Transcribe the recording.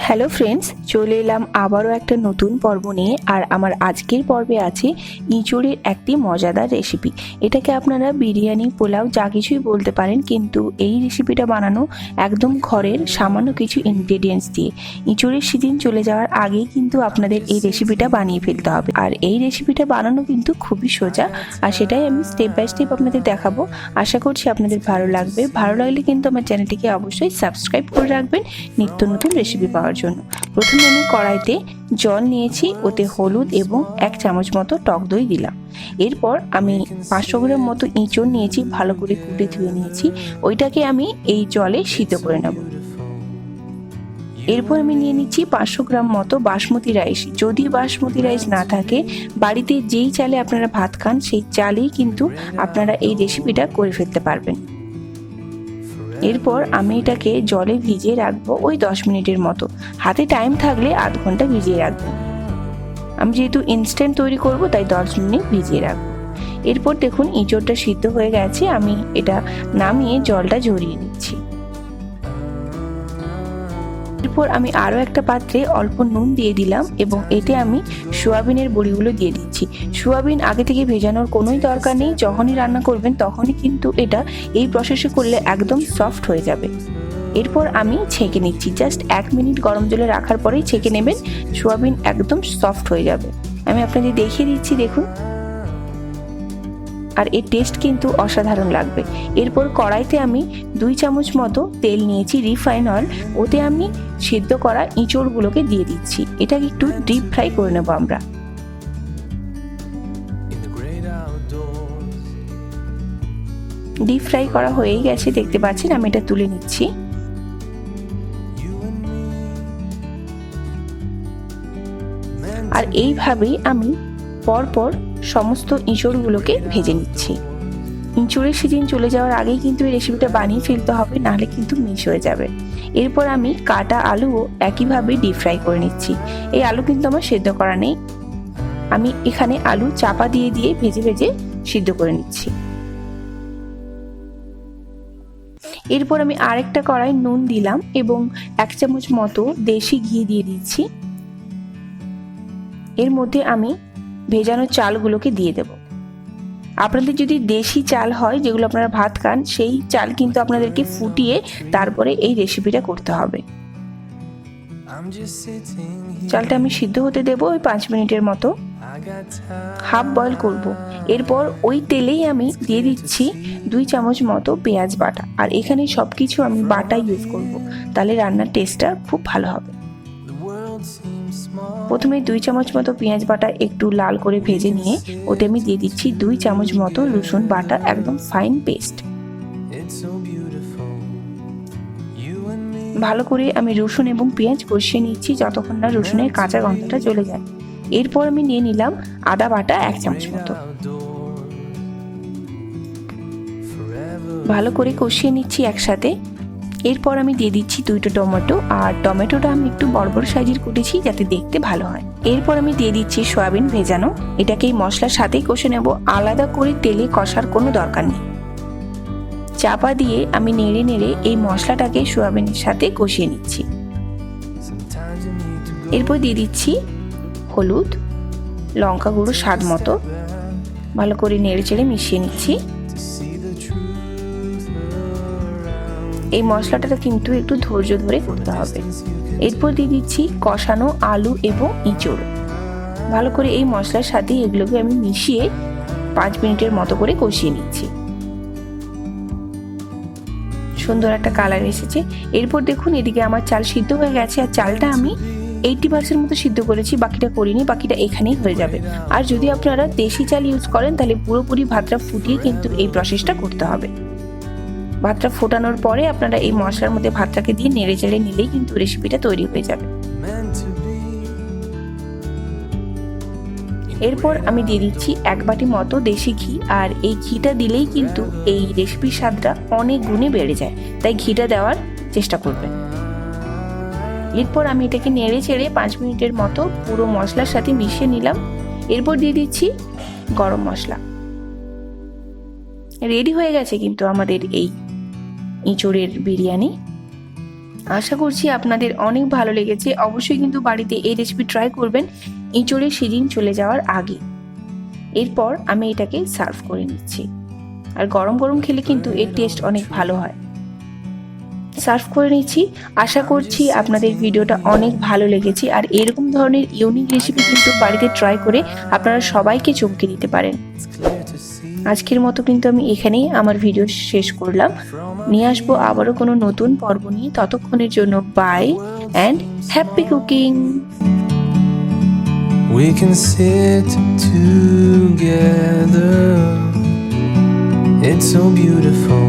Hello friends, চলে এলাম আবারও একটা নতুন পর্ব নিয়ে। আর আমার আজকের পর্বে আছে ইঁচড়ের একটি মজাদার রেসিপি। এটাকে আপনারা বিরিয়ানি, পোলাও যা কিছুই বলতে পারেন, কিন্তু এই রেসিপিটা বানানো একদম ঘরের সামান্য কিছু ইনগ্রেডিয়েন্টস দিয়ে। ইঁচড়ের সিজন চলে যাওয়ার আগেই কিন্তু আপনাদের এই রেসিপিটা বানিয়ে ফেলতে হবে। আর এই রেসিপিটা বানানো কিন্তু খুবই সোজা, আর সেটাই আমি স্টেপ বাই স্টেপ আপনাদের দেখাবো। আশা করছি আপনাদের ভালো লাগবে। ভালো লাগলে কিন্তু আমার চ্যানেলটিকে অবশ্যই সাবস্ক্রাইব করে রাখবেন নিত্য নতুন রেসিপি পাওয়ার জন্য। প্রথমে আমি কড়াইতে জল নিয়েছি, ওতে হলুদ এবং 1 চামচ মতো টক দই দিলাম। এরপর আমি 500 গ্রাম মতো ইঁচড় নিয়েছি, ভালো করে কুটে ধুয়ে নিয়েছি। ওইটাকে আমি এই জলে সিদ্ধ করে নেব। এরপর আমি নিয়ে নিচ্ছি 500 গ্রাম মতো বাসমতি রাইস। যদি বাসমতি রাইস না থাকে, বাড়িতে যেই চালে আপনারা ভাত খান সেই চালেই কিন্তু আপনারা এই রেসিপিটা করে ফেলতে পারবেন। এরপর আমি এটাকে জলে ভিজিয়ে রাখবো ওই 10 মিনিটের মতো। হাতে টাইম থাকলে আধ ঘন্টা ভিজিয়ে রাখবো। আমি যেহেতু ইনস্ট্যান্ট তৈরি করব, তাই 10 মিনিট ভিজিয়ে রাখবো। এরপর দেখুন ইঁচড়টা সিদ্ধ হয়ে গেছে। আমি এটা নামিয়ে জলটা ঝরিয়ে নিচ্ছি। এরপর আমি আরও একটা পাত্রে অল্প নুন দিয়ে দিলাম এবং এতে আমি সোয়াবিনের বড়িগুলো দিয়ে দিচ্ছি। সোয়াবিন আগে থেকে ভেজানোর কোনোই দরকার নেই। যখনই রান্না করবেন তখনই কিন্তু এটা এই প্রসেসে করলে একদম সফট হয়ে যাবে। এরপর আমি ছেঁকে নিচ্ছি। জাস্ট 1 মিনিট গরম জলে রাখার পরেই ছেঁকে নেবেন, সোয়াবিন একদম সফট হয়ে যাবে। আমি আপনাদের দেখিয়ে দিচ্ছি, দেখুন। আর এর টেস্ট কিন্তু অসাধারণ লাগবে। এরপর কড়াইতে আমি 2 চামচ মতো তেল নিয়েছি, রিফাইন অয়েল। ওতে আমি সিদ্ধ করা ইঁচড়গুলোকে দিয়ে দিচ্ছি। এটাকে একটু ডিপ ফ্রাই করে নেব আমরা। ডিপ ফ্রাই করা হয়েই গেছে, দেখতে পাচ্ছেন। আমি এটা তুলে নিচ্ছি। আর এইভাবেই আমি পরপর সমস্ত ইঁচড়গুলোকে ভেজে নিচ্ছি। ইঁচড়ের সিজন চলে যাওয়ার আগেই কিন্তু এই রেসিপিটা বানিয়ে ফেলতে হবে, নাহলে কিন্তু মিস হয়ে যাবে। এরপর আমি কাটা আলুও একইভাবে ডিপ ফ্রাই করে নিচ্ছি। এই আলু কিন্তু আমার সেদ্ধ করা নেই। আমি এখানে আলু চাপা দিয়ে দিয়ে ভেজে ভেজে সিদ্ধ করে নিচ্ছি। এরপর আমি আরেকটা কড়াই নুন দিলাম এবং 1 চামচ মতো দেশি ঘি দিয়ে দিচ্ছি। এর মধ্যে আমি ভেজানো চালগুলোকে দিয়ে দেব। আপনাদের যদি দেশি চাল হয়, যেগুলো আপনারা ভাত খান, সেই চাল কিন্তু আপনাদেরকে ফুটিয়ে তারপরে এই রেসিপিটা করতে হবে। চালটা আমি সিদ্ধ হতে দেব ওই 5 মিনিটের মতো, হাফ বয়েল করব। এরপর ওই তেলেই আমি দিয়ে দিচ্ছি 2 চামচ মতো পেঁয়াজ বাটা। আর এখানে সবকিছু আমি বাটা ইউজ করব, তাহলে রান্নার টেস্টটা খুব ভালো হবে। প্রথমে 2 চামচ মতো পেঁয়াজ বাটা একটু লাল করে ভেজে নিয়ে ওতে আমি দিয়ে দিচ্ছি 2 চামচ মতো রসুন বাটা, একদম ফাইন পেস্ট। ভালো করে আমি রসুন এবং পেঁয়াজ কষিয়ে নিচ্ছি যতক্ষণ না রসুনের কাঁচা গন্ধটা চলে যায়। এরপর আমি নিয়ে নিলাম আদা বাটা 1 চামচ মতো। ভালো করে কষিয়ে নিচ্ছি একসাথে। এরপর আমি দিয়ে দিচ্ছি 2টা টমেটো, আর টমেটোটা আমি একটু বড় বড় সাইজের কুটেছি যাতে দেখতে ভালো হয়। এরপর আমি দিয়ে দিচ্ছি সয়াবিন ভেজানো। এটাকে এই মশলার সাথেই কষে নেব, আলাদা করে তেলে কষার কোনো দরকার নেই। চাপা দিয়ে আমি নেড়ে নেড়ে এই মশলাটাকে সয়াবিনের সাথে কষিয়ে নিচ্ছি। এরপর দিয়ে দিচ্ছি হলুদ, লঙ্কা গুঁড়ো স্বাদ মতো। ভালো করে নেড়ে চেড়ে মিশিয়ে নিচ্ছি। এই মশলাটা কিন্তু একটু ধৈর্য ধরে করতে হবে। এরপর দিয়ে দিচ্ছি কষানো আলু এবং ইঁচড়। ভালো করে এই মশলার সাথে এগুলোকে আমি মিশিয়ে 5 মিনিটের মতো করে কষিয়ে নিচ্ছি। সুন্দর একটা কালার এসেছে। এরপর দেখুন এদিকে আমার চাল সিদ্ধ হয়ে গেছে। আর চালটা আমি 80% মতো সিদ্ধ করেছি, বাকিটা করিনি। বাকিটা এখানেই হয়ে যাবে। আর যদি আপনারা দেশি চাল ইউজ করেন, তাহলে পুরোপুরি ভাতটা ফুটিয়ে কিন্তু এই প্রসেসটা করতে হবে। ভাতটা ফোটানোর পরে আপনারা এই মশলার মধ্যে ভাতটাকে দিয়ে নেড়ে চেড়ে নিলেই কিন্তু রেসিপিটা তৈরি হয়ে যাবে। এরপর আমি দিয়ে দিচ্ছি 1 বাটি মতো দেশি ঘি। আর এই ঘিটা দিলেই কিন্তু এই রেসিপির স্বাদটা অনেক গুণে বেড়ে যায়, তাই ঘিটা দেওয়ার চেষ্টা করবেন। এরপর আমি এটাকে নেড়ে চেড়ে 5 মিনিটের মতো পুরো মশলার সাথে মিশিয়ে নিলাম। এরপর দিয়ে দিচ্ছি গরম মশলা। রেডি হয়ে গেছে কিন্তু আমাদের এই ইঁচড়ের বিরিয়ানি। আশা করছি আপনাদের অনেক ভালো লেগেছে। অবশ্যই কিন্তু বাড়িতে এই রেসিপি ট্রাই করবেন এঁচোড়ের সিজন চলে যাওয়ার আগে। এরপর আমি এটাকে সার্ভ করে নিচ্ছি, আর গরম গরম খেলে কিন্তু এর টেস্ট অনেক ভালো হয়। সার্ভ করে নিচ্ছি। আশা করছি আপনাদের ভিডিওটা অনেক ভালো লেগেছে, আর এরকম ধরনের ইউনিক রেসিপি কিন্তু বাড়িতে ট্রাই করে আপনারা সবাইকে চমকে দিতে পারেন। আজকের মতো কিন্তু আমি এখানেই আমার ভিডিও শেষ করলাম। নিয়ে আসবো আবারও কোনো নতুন পর্ব নিয়ে। ততক্ষণের জন্য bye and happy cooking. We can sit together. It's so beautiful.